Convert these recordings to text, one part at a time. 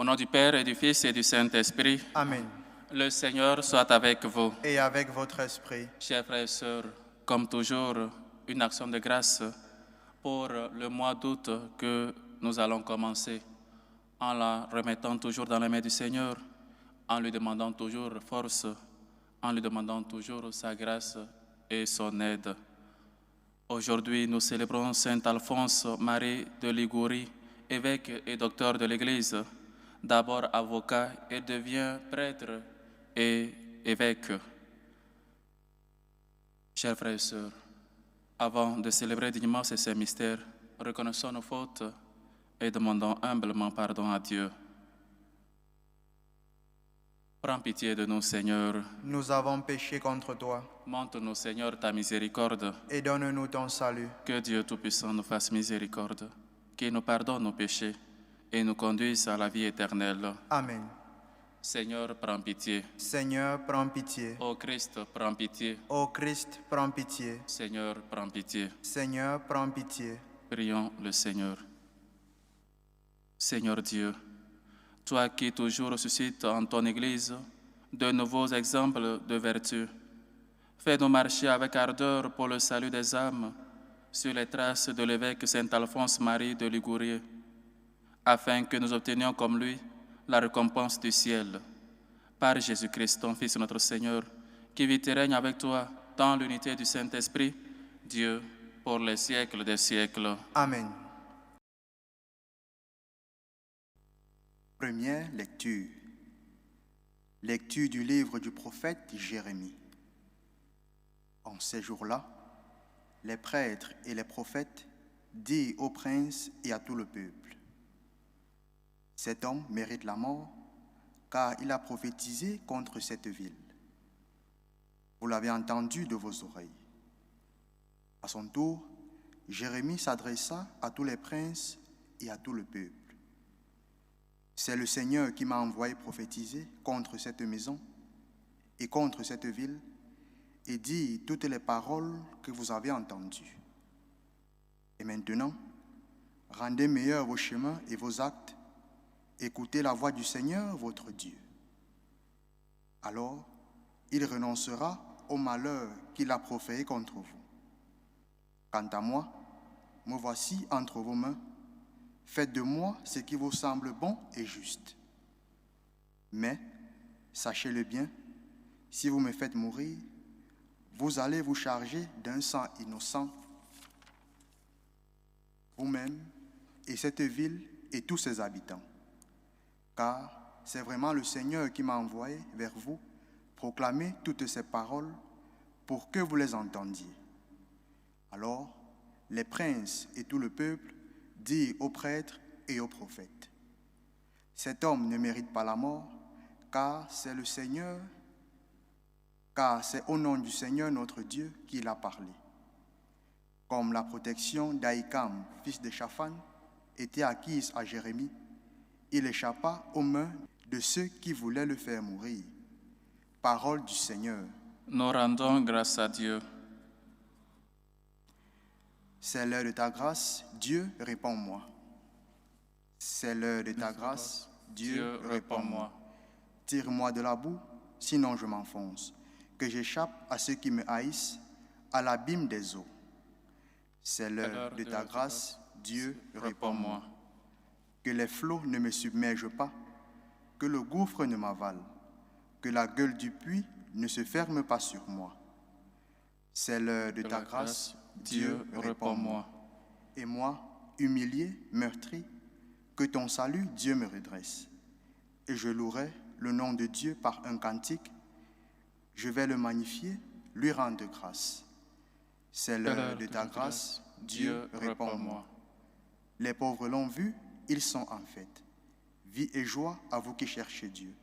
nom du Père et du Fils et du Saint-Esprit, Amen. le Seigneur soit avec vous. Et avec votre esprit. Chers frères et sœurs, comme toujours, une action de grâce pour le mois d'août que nous allons commencer, en la remettant toujours dans les mains du Seigneur, en lui demandant toujours force, en lui demandant toujours sa grâce et son aide. Aujourd'hui, nous célébrons Saint Alphonse Marie de Liguori, évêque et docteur de l'Église. D'abord avocat, il devient prêtre et évêque. Chers frères et sœurs, avant de célébrer dignement ces saints mystères, reconnaissons nos fautes et demandons humblement pardon à Dieu. Prends pitié de nous, Seigneur. Nous avons péché contre toi. Montre-nous, Seigneur, ta miséricorde. Et donne-nous ton salut. Que Dieu Tout-Puissant nous fasse miséricorde, qu'il nous pardonne nos péchés et nous conduise à la vie éternelle. Amen. Seigneur, prends pitié. Seigneur, prends pitié. Ô Christ, prends pitié. Ô Christ, prends pitié. Seigneur, prends pitié. Seigneur, prends pitié. Prions le Seigneur. Seigneur Dieu, toi qui toujours suscites en ton Église de nouveaux exemples de vertu, fais-nous marcher avec ardeur pour le salut des âmes sur les traces de l'évêque Saint Alphonse Marie de Liguori, afin que nous obtenions comme lui la récompense du ciel. Par Jésus-Christ, ton Fils notre Seigneur, qui vit et règne avec toi dans l'unité du Saint-Esprit, Dieu, pour les siècles des siècles. Amen. Première lecture. Lecture du livre du prophète Jérémie. En ces jours-là, les prêtres et les prophètes dirent aux princes et à tout le peuple: cet homme mérite la mort, car il a prophétisé contre cette ville. Vous l'avez entendu de vos oreilles. À son tour, Jérémie s'adressa à tous les princes et à tout le peuple. C'est le Seigneur qui m'a envoyé prophétiser contre cette maison et contre cette ville et dire toutes les paroles que vous avez entendues. Et maintenant, rendez meilleurs vos chemins et vos actes, écoutez la voix du Seigneur votre Dieu. Alors, il renoncera au malheur qu'il a proféré contre vous. Quant à moi, me voici entre vos mains. Faites de moi ce qui vous semble bon et juste. Mais, sachez-le bien, si vous me faites mourir, vous allez vous charger d'un sang innocent, vous-même et cette ville et tous ses habitants. Car c'est vraiment le Seigneur qui m'a envoyé vers vous proclamer toutes ces paroles pour que vous les entendiez. Alors, les princes et tout le peuple dirent aux prêtres et aux prophètes: cet homme ne mérite pas la mort, car c'est au nom du Seigneur notre Dieu qu'il a parlé. Comme la protection d'Aïkam, fils de Shaphan, était acquise à Jérémie, il échappa aux mains de ceux qui voulaient le faire mourir. Parole du Seigneur. Nous rendons grâce à Dieu. C'est l'heure de ta grâce, Dieu, réponds-moi. C'est l'heure de ta grâce, Dieu, réponds-moi. Tire-moi de la boue, sinon je m'enfonce, que j'échappe à ceux qui me haïssent, à l'abîme des eaux. C'est l'heure de ta grâce, Dieu, réponds-moi. Que les flots ne me submergent pas, que le gouffre ne m'avale, que la gueule du puits ne se ferme pas sur moi. C'est l'heure de ta grâce, Dieu, réponds-moi. Et moi, humilié, meurtri, que ton salut, Dieu, me redresse. Et je louerai le nom de Dieu par un cantique. Je vais le magnifier, lui rendre grâce. C'est l'heure de ta grâce, Dieu, réponds-moi. Les pauvres l'ont vu, ils sont en fête. Vie et joie à vous qui cherchez Dieu.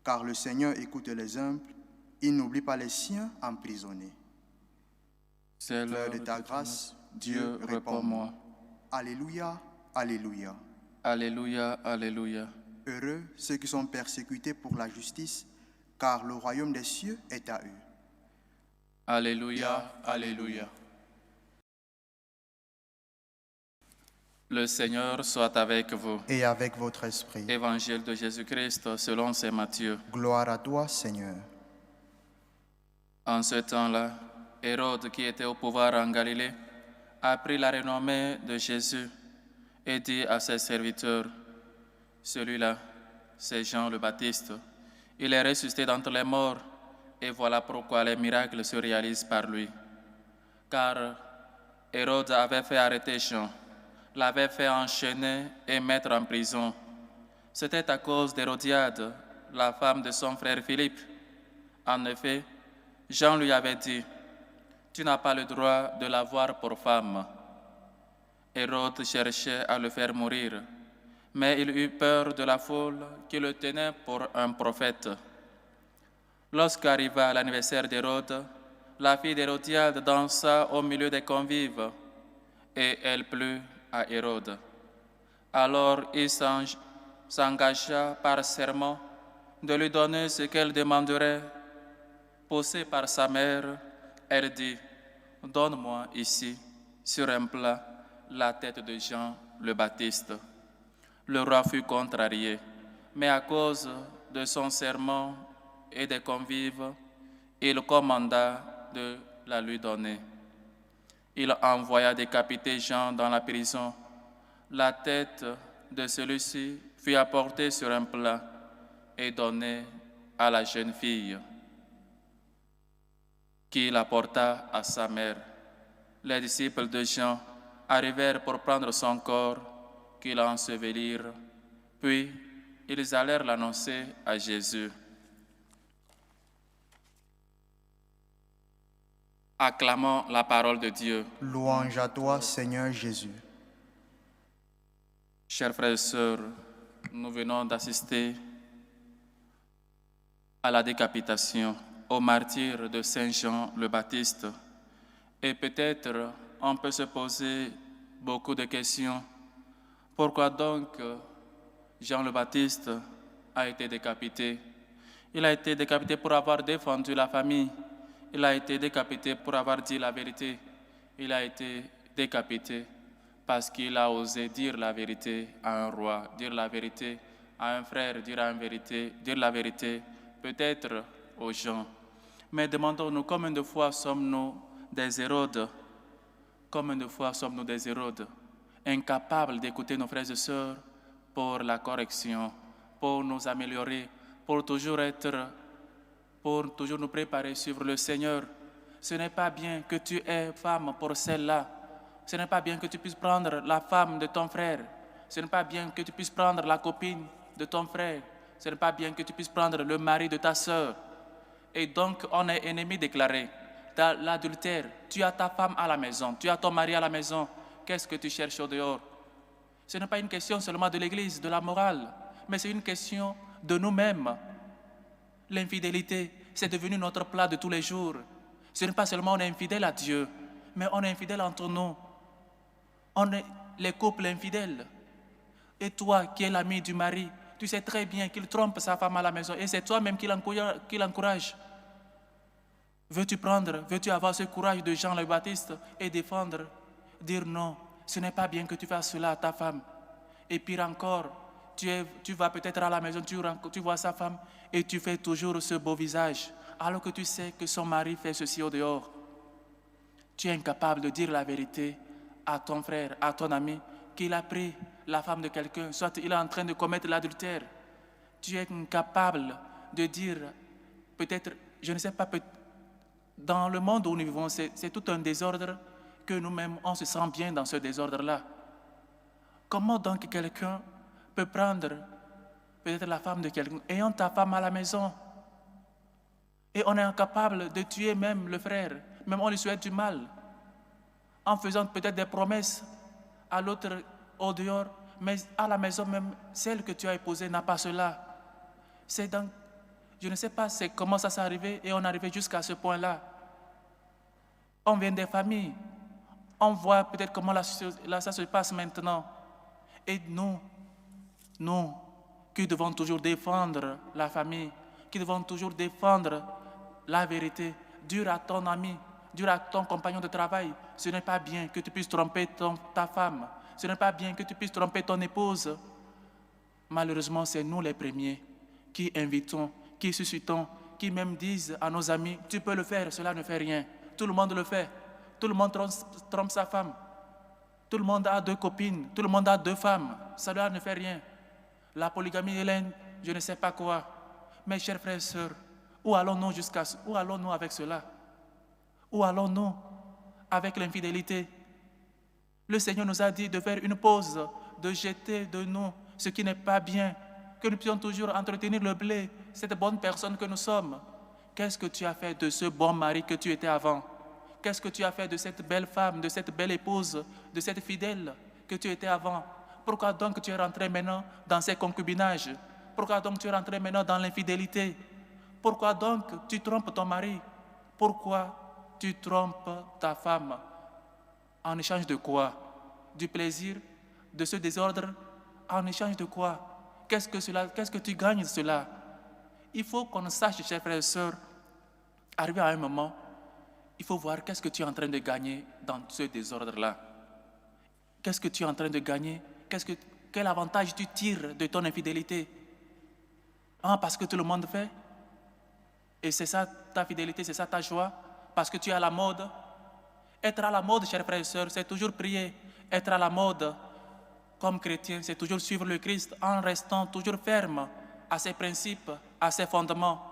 Car le Seigneur écoute les humbles, il n'oublie pas les siens emprisonnés. C'est l'heure de ta grâce, Dieu, réponds-moi. Alléluia, alléluia. Alléluia, alléluia. Heureux ceux qui sont persécutés pour la justice, car le royaume des cieux est à eux. Alléluia, alléluia. Le Seigneur soit avec vous. et avec votre esprit. Évangile de Jésus-Christ selon saint Matthieu. Gloire à toi, Seigneur. En ce temps-là, Hérode, qui était au pouvoir en Galilée, apprit la renommée de Jésus et dit à ses serviteurs, « Celui-là, c'est Jean le Baptiste. Il est ressuscité d'entre les morts, et voilà pourquoi les miracles se réalisent par lui. Car Hérode avait fait arrêter Jean, l'avait fait enchaîner et mettre en prison. C'était à cause d'Hérodiade, la femme de son frère Philippe. En effet, Jean lui avait dit, « Tu n'as pas le droit de l'avoir pour femme. » Hérode cherchait à le faire mourir, mais il eut peur de la foule qui le tenait pour un prophète. Lorsqu'arriva l'anniversaire d'Hérode, la fille d'Hérodiade dansa au milieu des convives, et elle plut à Hérode. Alors il s'engagea par serment de lui donner ce qu'elle demanderait. Poussée par sa mère, elle dit, « Donne-moi ici, sur un plat, la tête de Jean le Baptiste. » Le roi fut contrarié, mais à cause de son serment et des convives, il commanda de la lui donner. Il envoya décapiter Jean dans la prison. La tête de celui-ci fut apportée sur un plat et donnée à la jeune fille, qui la porta à sa mère. Les disciples de Jean arrivèrent pour prendre son corps, qu'ils l'ensevelirent, puis ils allèrent l'annoncer à Jésus. Acclamons la parole de Dieu. Louange à toi, Seigneur Jésus. Chers frères et sœurs, nous venons d'assister à la décapitation, au martyre de Saint Jean le Baptiste. Et peut-être on peut se poser beaucoup de questions. Pourquoi donc Jean le Baptiste a été décapité? Il a été décapité pour avoir défendu la famille. Il a été décapité pour avoir dit la vérité. Il a été décapité parce qu'il a osé dire la vérité à un roi, dire la vérité à un frère, dire la vérité peut-être aux gens. Mais demandons-nous combien de fois sommes-nous des Hérodes? Combien de fois sommes-nous des Hérodes, incapables d'écouter nos frères et sœurs pour la correction, pour nous améliorer, pour toujours nous préparer à suivre le Seigneur. Ce n'est pas bien que tu aies femme pour celle-là. Ce n'est pas bien que tu puisses prendre la femme de ton frère. Ce n'est pas bien que tu puisses prendre la copine de ton frère. Ce n'est pas bien que tu puisses prendre le mari de ta sœur. Et donc, on est ennemi déclaré. Dans l'adultère, tu as ta femme à la maison, tu as ton mari à la maison. Qu'est-ce que tu cherches au dehors? Ce n'est pas une question seulement de l'Église, de la morale, mais c'est une question de nous-mêmes. L'infidélité, c'est devenu notre plat de tous les jours. Ce n'est pas seulement on est infidèle à Dieu, mais on est infidèle entre nous. On est les couples infidèles. Et toi qui es l'ami du mari, tu sais très bien qu'il trompe sa femme à la maison et c'est toi-même qui l'encourage. Veux-tu avoir ce courage de Jean le Baptiste et défendre, dire non, ce n'est pas bien que tu fasses cela à ta femme. Et pire encore, tu vas peut-être à la maison, tu vois sa femme et tu fais toujours ce beau visage, alors que tu sais que son mari fait ceci au dehors. Tu es incapable de dire la vérité à ton frère, à ton ami, qu'il a pris la femme de quelqu'un, soit il est en train de commettre l'adultère. Tu es incapable de dire, peut-être, je ne sais pas, dans le monde où nous vivons, c'est tout un désordre que nous-mêmes, on se sent bien dans ce désordre-là. Comment donc quelqu'un peut prendre peut-être la femme de quelqu'un, ayant ta femme à la maison, et on est incapable de tuer même le frère, même on lui souhaite du mal, en faisant peut-être des promesses à l'autre au dehors, mais à la maison même, celle que tu as épousée n'a pas cela. Je ne sais pas comment ça s'est arrivé et on est arrivé jusqu'à ce point-là. On vient des familles, on voit peut-être comment ça se passe maintenant. Et nous, qui devons toujours défendre la famille, qui devons toujours défendre la vérité, dire à ton ami, dire à ton compagnon de travail, ce n'est pas bien que tu puisses tromper ta femme. Ce n'est pas bien que tu puisses tromper ton épouse. Malheureusement, c'est nous les premiers qui invitons, qui suscitons, qui même disent à nos amis, tu peux le faire, cela ne fait rien. Tout le monde le fait. Tout le monde trompe sa femme. Tout le monde a 2 copines. Tout le monde a 2 femmes. Cela ne fait rien. La polygamie, Hélène, je ne sais pas quoi. Mes chers frères et sœurs, où allons-nous avec cela? Où allons-nous avec l'infidélité? Le Seigneur nous a dit de faire une pause, de jeter de nous ce qui n'est pas bien, que nous puissions toujours entretenir le blé, cette bonne personne que nous sommes. Qu'est-ce que tu as fait de ce bon mari que tu étais avant? Qu'est-ce que tu as fait de cette belle femme, de cette belle épouse, de cette fidèle que tu étais avant? Pourquoi donc tu es rentré maintenant dans ces concubinages? Pourquoi donc tu es rentré maintenant dans l'infidélité? Pourquoi donc tu trompes ton mari? Pourquoi tu trompes ta femme? En échange de quoi? Du plaisir? De ce désordre? En échange de quoi? Qu'est-ce que tu gagnes de cela? Il faut qu'on sache, chers frères et sœurs, arrivé à un moment, il faut voir qu'est-ce que tu es en train de gagner dans ce désordre-là. Qu'est-ce que tu es en train de gagner? Quel avantage tu tires de ton infidélité? Parce que tout le monde fait? Et c'est ça ta fidélité, c'est ça ta joie? Parce que tu es à la mode? Être à la mode, chers frères et sœurs, c'est toujours prier. Être à la mode, comme chrétien, c'est toujours suivre le Christ en restant toujours ferme à ses principes, à ses fondements.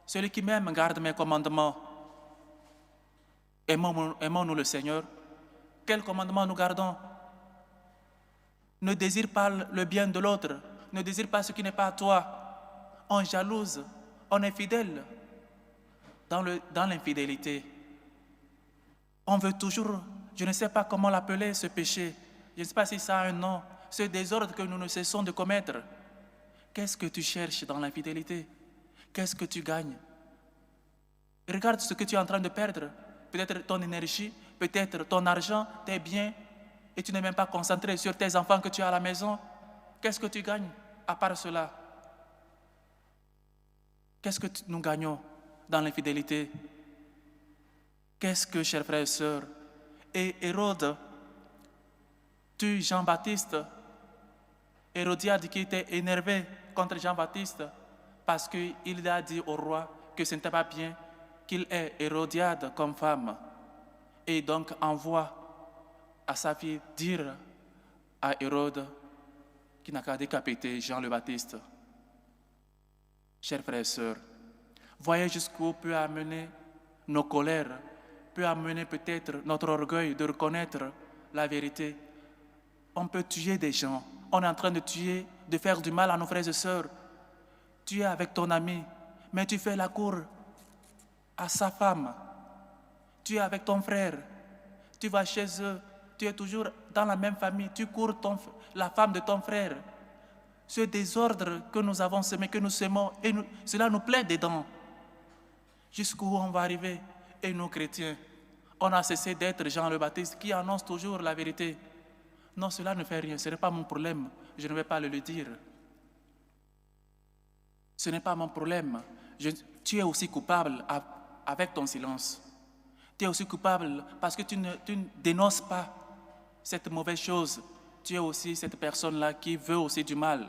Celui qui m'aime garde mes commandements. Aimons-nous le Seigneur. Quel commandement nous gardons? Ne désire pas le bien de l'autre. Ne désire pas ce qui n'est pas à toi. On jalouse, on est fidèle dans l'infidélité. On veut toujours, je ne sais pas comment l'appeler, ce péché. Je ne sais pas si ça a un nom. Ce désordre que nous ne cessons de commettre. Qu'est-ce que tu cherches dans l'infidélité? Qu'est-ce que tu gagnes? Regarde ce que tu es en train de perdre. Peut-être ton énergie, peut-être ton argent, tes biens, et tu n'es même pas concentré sur tes enfants que tu as à la maison. Qu'est-ce que tu gagnes à part cela? Qu'est-ce que nous gagnons dans l'infidélité? Qu'est-ce que, chers frères et sœurs, et Hérode tue Jean-Baptiste, Hérodiade qui était énervé contre Jean-Baptiste parce qu'il a dit au roi que ce n'était pas bien qu'il ait Hérodiade comme femme, et donc envoie à sa fille dire à Hérode qu'il n'a qu'à décapiter Jean le Baptiste. Chers frères et sœurs, voyez jusqu'où peut amener nos colères, peut amener peut-être notre orgueil de reconnaître la vérité. On peut tuer des gens, on est en train de tuer, de faire du mal à nos frères et sœurs. Tu es avec ton ami, mais tu fais la cour à sa femme. Tu es avec ton frère, tu vas chez eux, tu es toujours dans la même famille, tu cours la femme de ton frère. Ce désordre que nous avons semé, que nous semons, et cela nous plaît dedans. Jusqu'où on va arriver? Et nous, chrétiens, on a cessé d'être Jean le Baptiste qui annonce toujours la vérité. Non, cela ne fait rien, ce n'est pas mon problème, je ne vais pas le dire. Ce n'est pas mon problème. Tu es aussi coupable avec ton silence. Tu es aussi coupable parce que tu ne dénonces pas cette mauvaise chose. Tu es aussi cette personne-là qui veut aussi du mal.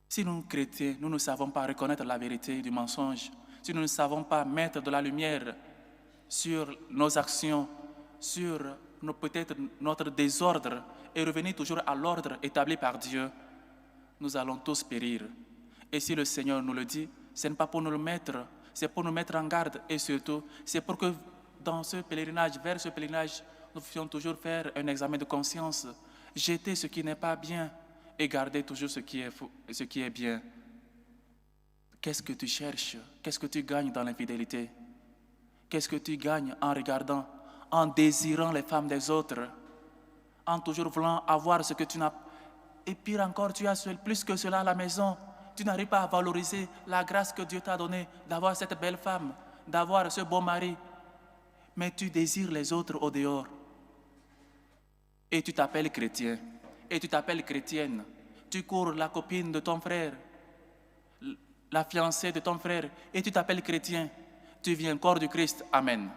Si nous, chrétiens, nous ne savons pas reconnaître la vérité du mensonge, si nous ne savons pas mettre de la lumière sur nos actions, sur peut-être notre désordre et revenir toujours à l'ordre établi par Dieu, nous allons tous périr. Et si le Seigneur nous le dit, ce n'est pas pour nous le mettre, c'est pour nous mettre en garde et surtout, c'est pour que dans ce pèlerinage, vers ce pèlerinage, nous puissions toujours faire un examen de conscience, jeter ce qui n'est pas bien et garder toujours ce qui est bien. Qu'est-ce que tu cherches? Qu'est-ce que tu gagnes dans l'infidélité? Qu'est-ce que tu gagnes en regardant, en désirant les femmes des autres, en toujours voulant avoir ce que tu n'as? Et pire encore, tu as plus que cela à la maison. Tu n'arrives pas à valoriser la grâce que Dieu t'a donnée d'avoir cette belle femme, d'avoir ce beau mari. Mais tu désires les autres au dehors. Et tu t'appelles chrétien. Et tu t'appelles chrétienne. Tu cours la copine de ton frère, la fiancée de ton frère, et tu t'appelles chrétien. Tu viens corps du Christ. Amen.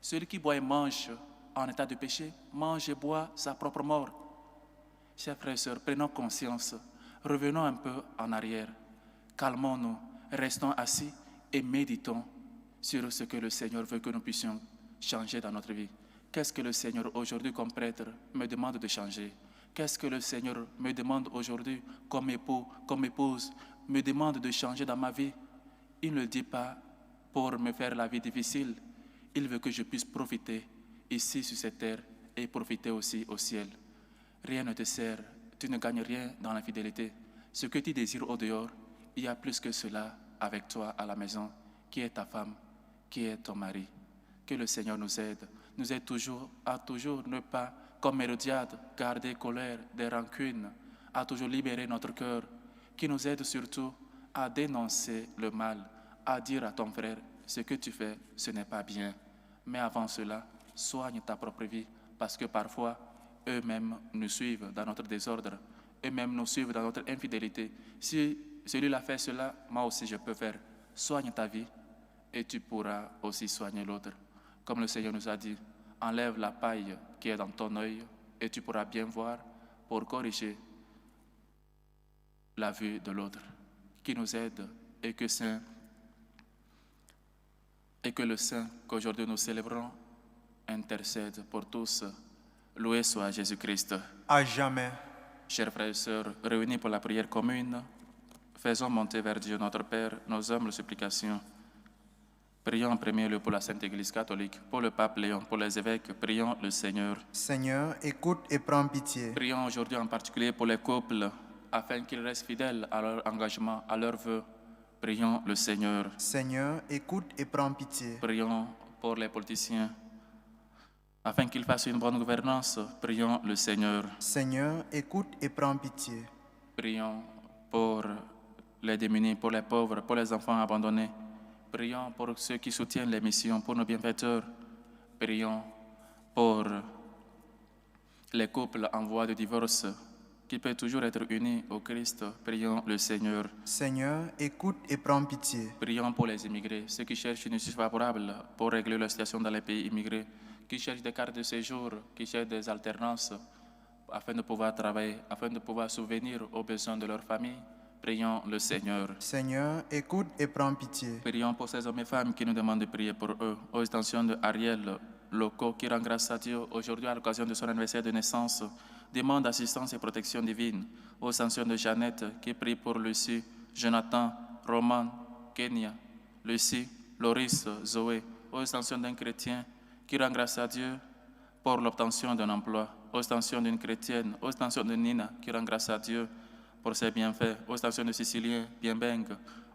Celui qui boit et mange en état de péché mange et boit sa propre mort. Chers frères et sœurs, prenons conscience, revenons un peu en arrière, calmons-nous, restons assis et méditons sur ce que le Seigneur veut que nous puissions changer dans notre vie. Qu'est-ce que le Seigneur aujourd'hui comme prêtre me demande de changer? Qu'est-ce que le Seigneur me demande aujourd'hui comme époux, comme épouse, me demande de changer dans ma vie? Il ne le dit pas pour me faire la vie difficile. Il veut que je puisse profiter ici sur cette terre et profiter aussi au ciel. Rien ne te sert, tu ne gagnes rien dans l'infidélité. Ce que tu désires au dehors, il y a plus que cela avec toi à la maison, qui est ta femme, qui est ton mari. Que le Seigneur nous aide toujours à toujours ne pas, comme Hérodiade, garder colère, des rancunes, à toujours libérer notre cœur, qui nous aide surtout à dénoncer le mal, à dire à ton frère, ce que tu fais, ce n'est pas bien. Mais avant cela, soigne ta propre vie, parce que parfois, eux-mêmes nous suivent dans notre désordre, eux-mêmes nous suivent dans notre infidélité. Si celui-là fait cela, moi aussi je peux faire. Soigne ta vie et tu pourras aussi soigner l'autre. Comme le Seigneur nous a dit, enlève la paille qui est dans ton œil et tu pourras bien voir pour corriger la vue de l'autre. Qui nous aide et que le Saint qu'aujourd'hui nous célébrons intercède pour tous. Loué soit Jésus-Christ. À jamais. Chers frères et sœurs, réunis pour la prière commune, faisons monter vers Dieu notre Père nos humbles supplications. Prions en premier lieu pour la Sainte Église catholique, pour le pape Léon, pour les évêques. Prions le Seigneur. Seigneur, écoute et prends pitié. Prions aujourd'hui en particulier pour les couples, afin qu'ils restent fidèles à leur engagement, à leurs vœux. Prions le Seigneur. Seigneur, écoute et prends pitié. Prions pour les politiciens, afin qu'ils fassent une bonne gouvernance. Prions le Seigneur. Seigneur, écoute et prends pitié. Prions pour les démunis, pour les pauvres, pour les enfants abandonnés. Prions pour ceux qui soutiennent les missions, pour nos bienfaiteurs. Prions pour les couples en voie de divorce, qui peuvent toujours être unis au Christ. Prions le Seigneur. Seigneur, écoute et prends pitié. Prions pour les immigrés, ceux qui cherchent une issue favorable pour régler leur situation dans les pays immigrés, qui cherchent des cartes de séjour, qui cherchent des alternances, afin de pouvoir travailler, afin de pouvoir subvenir aux besoins de leur famille. Prions le Seigneur. Seigneur, écoute et prends pitié. Prions pour ces hommes et femmes qui nous demandent de prier pour eux. Aux intentions de Ariel Loco, qui rend grâce à Dieu aujourd'hui à l'occasion de son anniversaire de naissance, demande assistance et protection divine. Aux intentions de Jeannette, qui prie pour Lucie, Jonathan, Roman, Kenya, Lucie, Loris, Zoé. Aux intentions d'un chrétien qui rend grâce à Dieu pour l'obtention d'un emploi. Aux intentions d'une chrétienne, aux intentions de Nina, qui rend grâce à Dieu pour ses bienfaits, aux stations de Sicilien Bienbeng,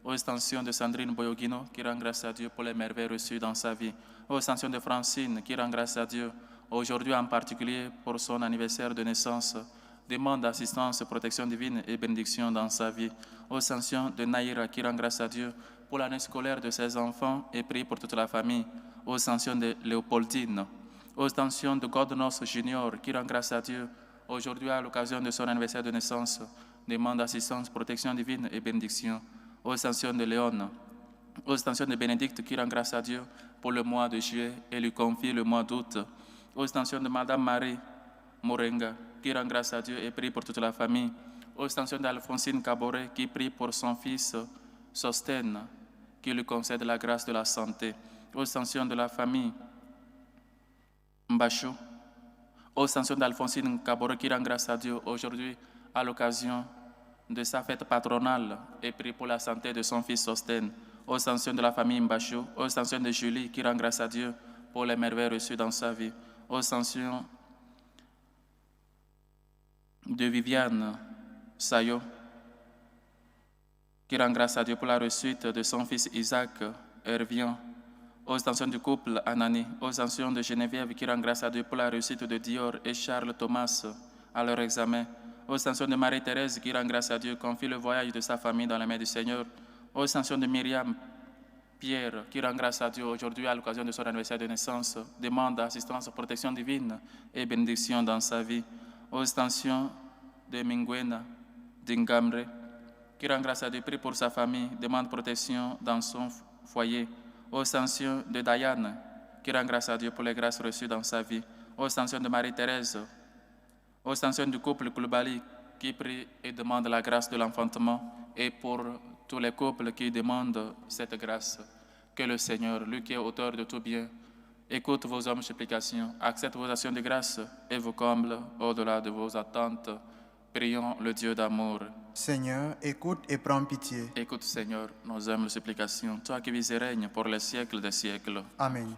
aux stations de Sandrine Boyogino, qui rend grâce à Dieu pour les merveilles reçues dans sa vie, aux stations de Francine, qui rend grâce à Dieu aujourd'hui en particulier pour son anniversaire de naissance, demande assistance, protection divine et bénédiction dans sa vie, aux stations de Naïra, qui rend grâce à Dieu pour l'année scolaire de ses enfants et prie pour toute la famille, aux stations de Léopoldine, aux stations de Godnos Junior, qui rend grâce à Dieu aujourd'hui à l'occasion de son anniversaire de naissance, demande assistance, protection divine et bénédiction, aux extensions de Léon, aux extensions de Bénédicte qui rend grâce à Dieu pour le mois de juillet et lui confie le mois d'août, aux extensions de Madame Marie Morenga qui rend grâce à Dieu et prie pour toute la famille, aux extensions d'Alphonsine Caboret qui prie pour son fils Sostène, qui lui concède la grâce de la santé, aux extensions de la famille Mbachou, aux extensions d'Alphonsine Caboret qui rend grâce à Dieu aujourd'hui à l'occasion de sa fête patronale et prie pour la santé de son fils Sostène, aux extensions de la famille Mbachou, aux extensions de Julie qui rend grâce à Dieu pour les merveilles reçues dans sa vie, aux extensions de Viviane Sayo qui rend grâce à Dieu pour la réussite de son fils Isaac Hervian, aux extensions du couple Anani, aux extensions de Geneviève qui rend grâce à Dieu pour la réussite de Dior et Charles Thomas à leur examen, aux extensions de Marie-Thérèse qui rend grâce à Dieu, confie le voyage de sa famille dans les mains du Seigneur, aux extensions de Myriam Pierre qui rend grâce à Dieu aujourd'hui à l'occasion de son anniversaire de naissance, demande assistance, protection divine et bénédiction dans sa vie, aux extensions de Minguena Dingamre qui rend grâce à Dieu, prie pour sa famille, demande protection dans son foyer, aux extensions de Diane qui rend grâce à Dieu pour les grâces reçues dans sa vie, aux stations de Marie-Thérèse, aux stations du couple Koulibaly qui prie et demande la grâce de l'enfantement, et pour tous les couples qui demandent cette grâce. Que le Seigneur, lui qui est auteur de tout bien, écoute vos hommes supplications, accepte vos actions de grâce et vous comble au-delà de vos attentes. Prions le Dieu d'amour. Seigneur, écoute et prends pitié. Écoute, Seigneur, nos humbles supplications, toi qui vis et règnes pour les siècles des siècles. Amen.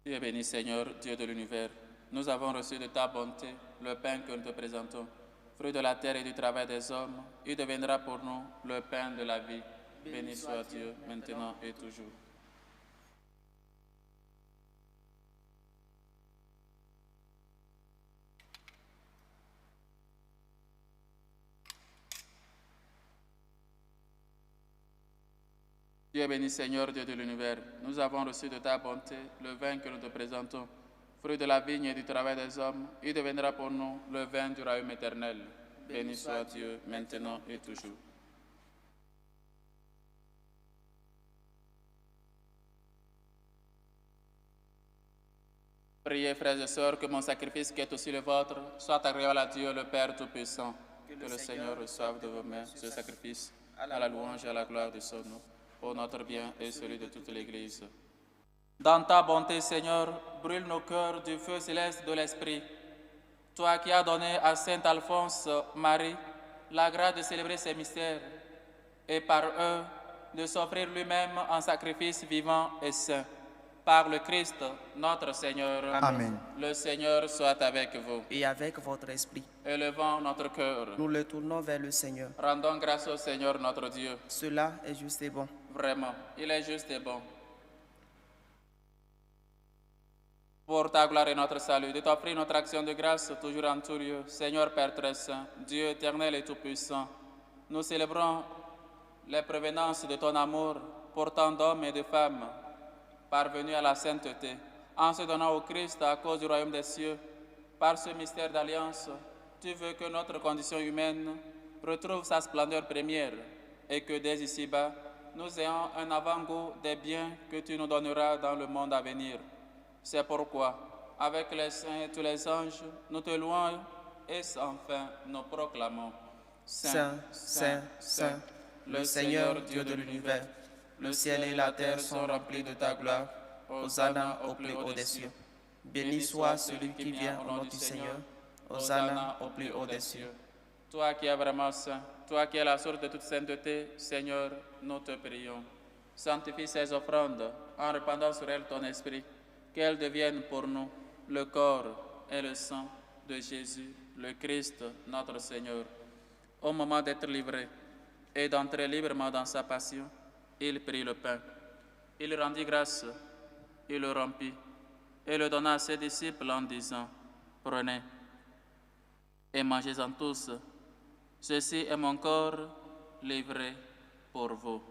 Dieu béni, Seigneur, Dieu de l'univers. Nous avons reçu de ta bonté le pain que nous te présentons, fruit de la terre et du travail des hommes. Il deviendra pour nous le pain de la vie. Béni soit Dieu, maintenant et toujours. Dieu béni, Seigneur, Dieu de l'univers. Nous avons reçu de ta bonté le vin que nous te présentons, fruit de la vigne et du travail des hommes. Il deviendra pour nous le vin du royaume éternel. Béni soit Dieu, maintenant et toujours. Priez, frères et sœurs, que mon sacrifice, qui est aussi le vôtre, soit agréable à Dieu, le Père Tout-Puissant. Que le Seigneur reçoive de vos mains ce sacrifice, à la louange et à la gloire de son nom, pour notre bien et celui de toute l'Église. Dans ta bonté, Seigneur, brûle nos cœurs du feu céleste de l'Esprit. Toi qui as donné à Saint Alphonse Marie la grâce de célébrer ces mystères, et par eux de s'offrir lui-même en sacrifice vivant et saint. Par le Christ, notre Seigneur. Amen. Le Seigneur soit avec vous. Et avec votre esprit, Élevons notre cœur. nous le tournons vers le Seigneur. Rendons grâce au Seigneur notre Dieu. Cela est juste et bon. Vraiment, il est juste et bon. Pour ta gloire et notre salut, de t'offrir notre action de grâce toujours en tout lieu. Seigneur Père très saint, Dieu éternel et tout-puissant, nous célébrons les prévenances de ton amour pour tant d'hommes et de femmes parvenus à la sainteté, en se donnant au Christ à cause du royaume des cieux. Par ce mystère d'alliance, tu veux que notre condition humaine retrouve sa splendeur première et que dès ici-bas, nous ayons un avant-goût des biens que tu nous donneras dans le monde à venir. C'est pourquoi, avec les saints et tous les anges, nous te louons et sans fin nous proclamons. Saint, Saint, Saint, le Seigneur Dieu de l'univers, le ciel et la terre sont remplis de ta gloire. Hosanna au plus haut des cieux. Béni soit celui qui vient au nom du Seigneur. Hosanna au plus haut des cieux. Toi qui es vraiment saint, toi qui es la source de toute sainteté, Seigneur, nous te prions. Sanctifie ces offrandes en répandant sur elles ton esprit, qu'elles deviennent pour nous le corps et le sang de Jésus, le Christ, notre Seigneur. Au moment d'être livré et d'entrer librement dans sa passion, il prit le pain. Il rendit grâce, il le rompit et le donna à ses disciples en disant, « Prenez et mangez-en tous. Ceci est mon corps livré pour vous. »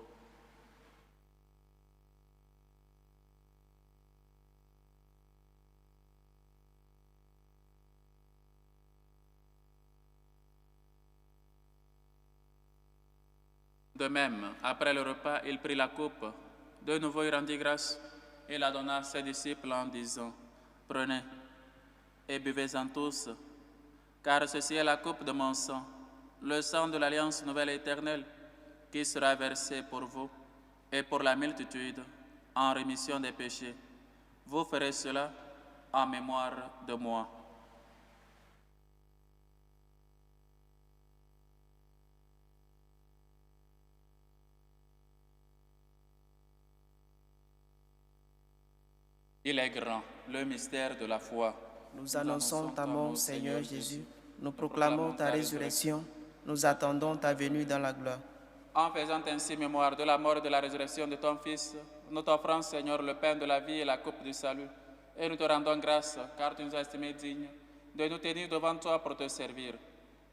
De même, après le repas, il prit la coupe. De nouveau, il rendit grâce et la donna à ses disciples en disant, « Prenez et buvez-en tous, car ceci est la coupe de mon sang, le sang de l'alliance nouvelle et éternelle, qui sera versé pour vous et pour la multitude en rémission des péchés. Vous ferez cela en mémoire de moi. » Il est grand, le mystère de la foi. Nous annonçons ta mort, Seigneur Jésus. Nous proclamons ta résurrection. Nous attendons ta venue dans la gloire. En faisant ainsi mémoire de la mort et de la résurrection de ton Fils, nous t'offrons, Seigneur, le pain de la vie et la coupe du salut. Et nous te rendons grâce, car tu nous as estimés dignes de nous tenir devant toi pour te servir.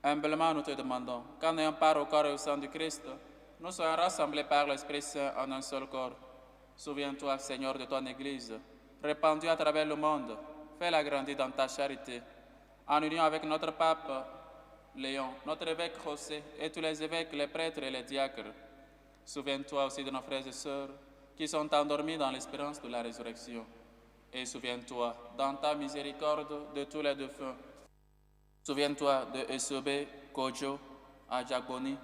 Humblement, nous te demandons, qu'en ayant part au corps et au sang du Christ, nous soyons rassemblés par l'Esprit Saint en un seul corps. Souviens-toi, Seigneur, de ton Église, répandue à travers le monde. Fais-la grandir dans ta charité, en union avec notre pape Léon, notre évêque José et tous les évêques, les prêtres et les diacres. Souviens-toi aussi de nos frères et sœurs qui sont endormis dans l'espérance de la résurrection. Et souviens-toi, dans ta miséricorde, de tous les défunts. Souviens-toi de Esobé Kojo à Jagboni,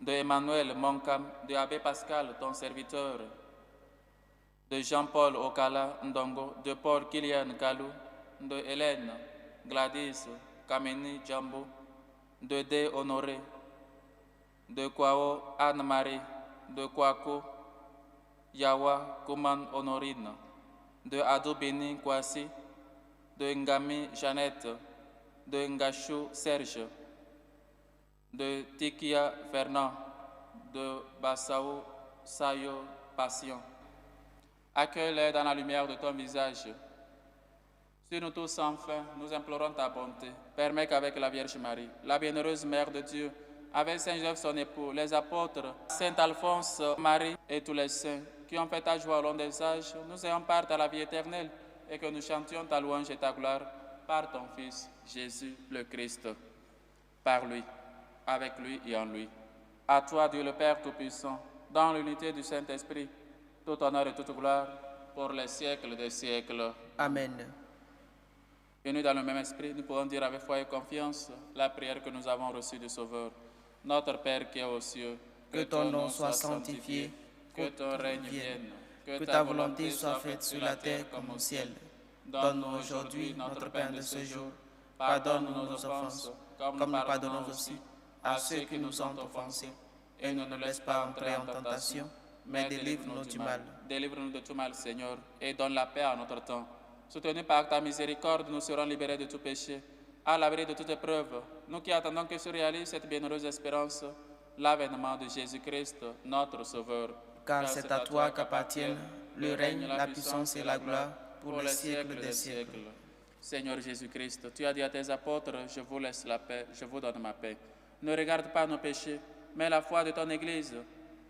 de Emmanuel Monkam, de Abbé Pascal, ton serviteur, de Jean-Paul Okala Ndongo, de Paul Kilian Kalou, de Hélène Gladys Kameni Djambo, de D. Honoré, de Kwao Anne-Marie, de Kwako Yawa Kuman Honorine, de Adou Beni Kwasi, de Ngami Jeannette, de Ngachou Serge, de Tikia Fernand, de Bassao Sayo Passion. Accueille-les dans la lumière de ton visage. Sur nous tous enfin, nous implorons ta bonté. Permets qu'avec la Vierge Marie, la bienheureuse Mère de Dieu, avec Saint Joseph son époux, les apôtres, Saint Alphonse, Marie et tous les saints qui ont fait ta joie au long des âges, nous ayons part à la vie éternelle et que nous chantions ta louange et ta gloire par ton Fils, Jésus le Christ. Par lui, avec lui et en lui. À toi, Dieu le Père Tout-Puissant, dans l'unité du Saint-Esprit, tout honneur et toute gloire pour les siècles des siècles. Amen. Unis dans le même esprit, nous pouvons dire avec foi et confiance la prière que nous avons reçue du Sauveur. Notre Père qui est aux cieux, que ton nom soit sanctifié, que ton règne vienne, que ta volonté soit faite sur la terre comme au ciel. Donne-nous aujourd'hui notre pain de ce jour. Pardonne-nous nos offenses, comme nous pardonnons aussi à ceux qui nous ont offensés. Et ne nous laisse pas entrer en tentation, mais délivre-nous du mal. Délivre-nous de tout mal, Seigneur, et donne la paix à notre temps. Soutenus par ta miséricorde, nous serons libérés de tout péché, à l'abri de toute épreuve. Nous qui attendons que se réalise cette bienheureuse espérance, l'avènement de Jésus-Christ, notre Sauveur. Car c'est à toi qu'appartiennent le règne, la puissance et la gloire pour les siècles des siècles. Seigneur Jésus-Christ, tu as dit à tes apôtres, je vous laisse la paix, je vous donne ma paix. Ne regarde pas nos péchés, mais la foi de ton Église.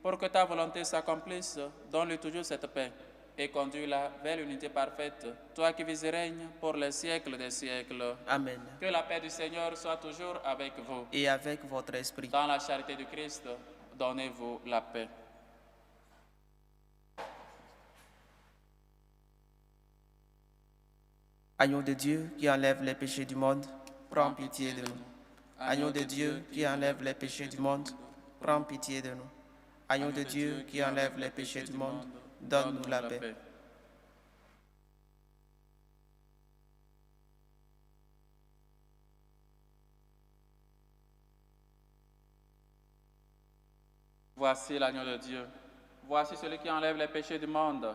Pour que ta volonté s'accomplisse, donne-lui toujours cette paix et conduis-la vers l'unité parfaite, toi qui vis et règnes pour les siècles des siècles. Amen. Que la paix du Seigneur soit toujours avec vous. Et avec votre esprit. Dans la charité du Christ, donnez-vous la paix. Agneau de Dieu qui enlève les péchés du monde, prends pitié de nous. Agneau de Dieu qui enlève les péchés du monde, prends pitié de nous. Agneau de Dieu qui enlève les péchés du monde, donne-nous la paix. Voici l'agneau de Dieu. Voici celui qui enlève les péchés du monde.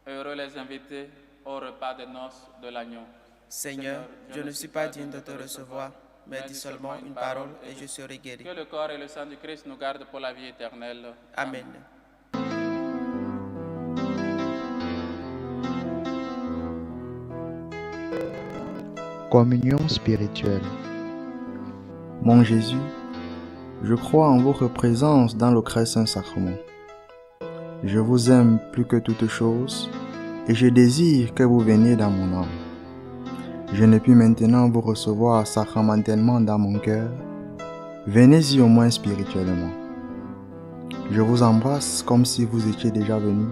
Heureux les invités au repas des noces de l'agneau. Seigneur, je ne suis pas digne de te recevoir, mais dis seulement une parole et je serai guéri. Que le corps et le sang du Christ nous gardent pour la vie éternelle. Amen. Communion spirituelle. Mon Jésus, je crois en votre présence dans le très saint sacrement. Je vous aime plus que toute chose et je désire que vous veniez dans mon âme. Je ne puis maintenant vous recevoir sacramentellement dans mon cœur. Venez-y au moins spirituellement. Je vous embrasse comme si vous étiez déjà venu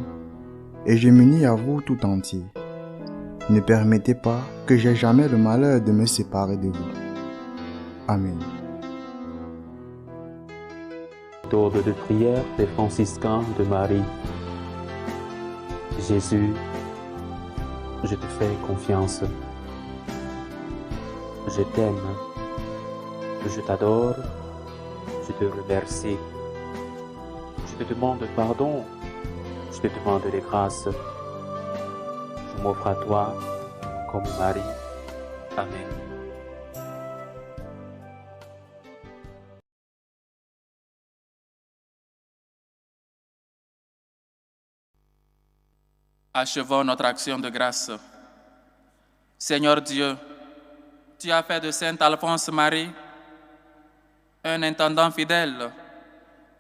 et je m'unis à vous tout entier. Ne permettez pas que j'aie jamais le malheur de me séparer de vous. Amen. Méthode de prière des franciscains de Marie. Jésus, je te fais confiance. Je t'aime. Je t'adore. Je te remercie. Je te demande pardon. Je te demande des grâces. Je m'offre à toi comme Marie. Amen. Achevons notre action de grâce. Seigneur Dieu, tu as fait de Saint Alphonse Marie un intendant fidèle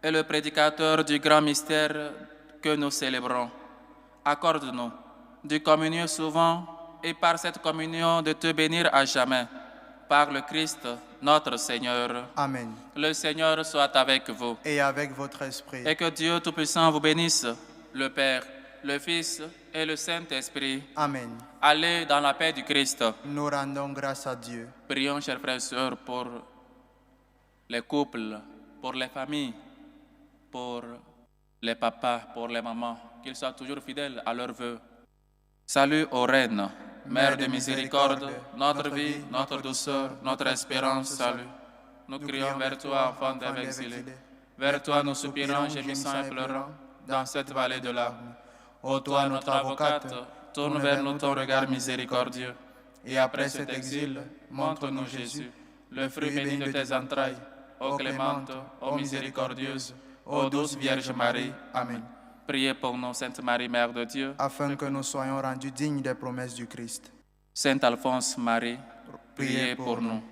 et le prédicateur du grand mystère que nous célébrons. Accorde-nous de communier souvent et par cette communion de te bénir à jamais. Par le Christ, notre Seigneur. Amen. Le Seigneur soit avec vous. Et avec votre esprit. Et que Dieu Tout-Puissant vous bénisse, le Père, le Fils et le Saint-Esprit. Amen. Allez dans la paix du Christ. Nous rendons grâce à Dieu. Prions, chers frères et sœurs, pour les couples, pour les familles, pour les papas, pour les mamans, qu'ils soient toujours fidèles à leurs vœux. Salut aux reines, Mère de miséricorde, notre vie, notre douceur, notre espérance, salut. Nous crions vers toi, enfant des exilés. Vers toi nous soupirons, gémissant et pleurant, dans cette vallée de larmes. Ô toi, notre avocate, tourne vers nous ton regard miséricordieux. Et après cet exil, montre-nous Jésus, le fruit béni de tes entrailles. Ô clémente, ô miséricordieuse, ô douce Vierge Marie. Amen. Priez pour nous, Sainte Marie, Mère de Dieu, Afin que nous soyons rendus dignes des promesses du Christ. Saint Alphonse Marie, priez pour nous.